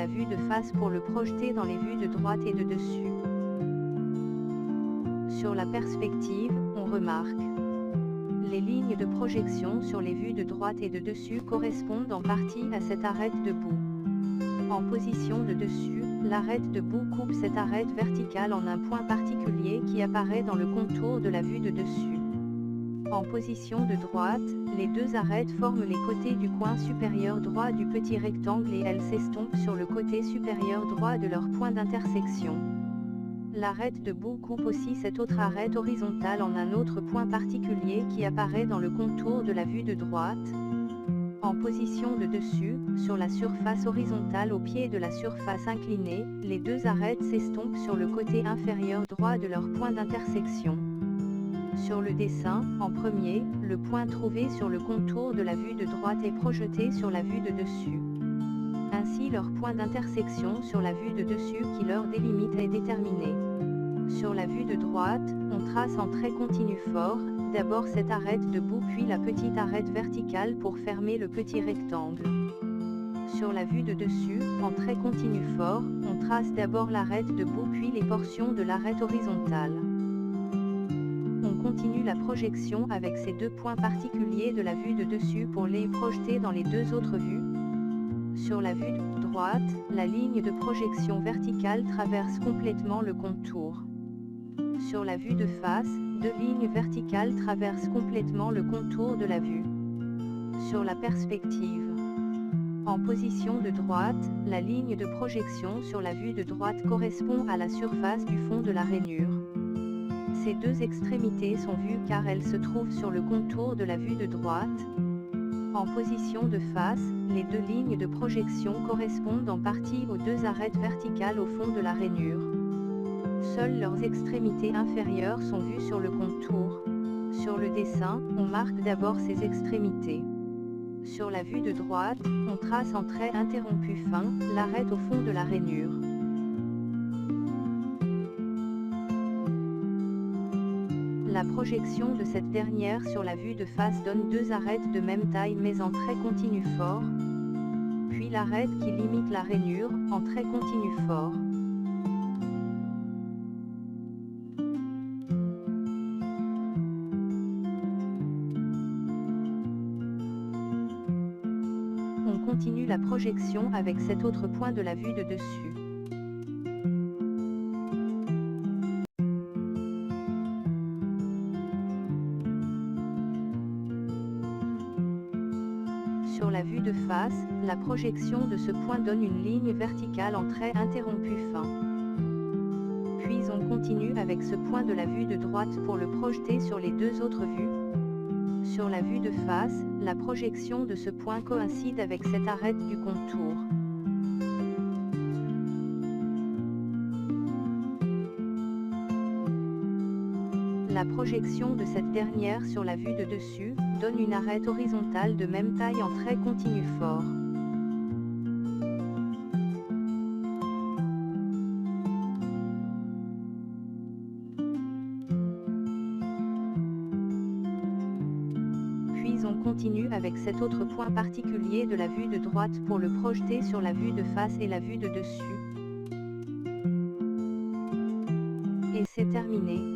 la vue de face pour le projeter dans les vues de droite et de dessus. Sur la perspective, on remarque les lignes de projection sur les vues de droite et de dessus correspondent en partie à cette arête de bout. En position de dessus, l'arête de bout coupe cette arête verticale en un point particulier qui apparaît dans le contour de la vue de dessus. En position de droite, les deux arêtes forment les côtés du coin supérieur droit du petit rectangle et elles s'estompent sur le côté supérieur droit de leur point d'intersection. L'arête de bout coupe aussi cette autre arête horizontale en un autre point particulier qui apparaît dans le contour de la vue de droite. En position de dessus, sur la surface horizontale au pied de la surface inclinée, les deux arêtes s'estompent sur le côté inférieur droit de leur point d'intersection. Sur le dessin, en premier, le point trouvé sur le contour de la vue de droite est projeté sur la vue de dessus. Ainsi leur point d'intersection sur la vue de dessus qui leur délimite est déterminé. Sur la vue de droite, on trace en trait continu fort, d'abord cette arête de bout puis la petite arête verticale pour fermer le petit rectangle. Sur la vue de dessus, en trait continu fort, on trace d'abord l'arête de bout puis les portions de l'arête horizontale. On continue la projection avec ces deux points particuliers de la vue de dessus pour les projeter dans les deux autres vues. Sur la vue de droite, la ligne de projection verticale traverse complètement le contour. Sur la vue de face, deux lignes verticales traversent complètement le contour de la vue. Sur la perspective. En position de droite, la ligne de projection sur la vue de droite correspond à la surface du fond de la rainure. Ces deux extrémités sont vues car elles se trouvent sur le contour de la vue de droite. En position de face, les deux lignes de projection correspondent en partie aux deux arêtes verticales au fond de la rainure. Seules leurs extrémités inférieures sont vues sur le contour. Sur le dessin, on marque d'abord ces extrémités. Sur la vue de droite, on trace en trait interrompu fin, l'arête au fond de la rainure. La projection de cette dernière sur la vue de face donne deux arêtes de même taille mais en trait continu fort, puis l'arête qui limite la rainure, en trait continu fort. On continue la projection avec cet autre point de la vue de dessus. Sur la vue de face, la projection de ce point donne une ligne verticale en trait interrompu fin. Puis on continue avec ce point de la vue de droite pour le projeter sur les deux autres vues. Sur la vue de face, la projection de ce point coïncide avec cette arête du contour. La projection de cette dernière sur la vue de dessus donne une arête horizontale de même taille en trait continu fort. Puis on continue avec cet autre point particulier de la vue de droite pour le projeter sur la vue de face et la vue de dessus. Et c'est terminé.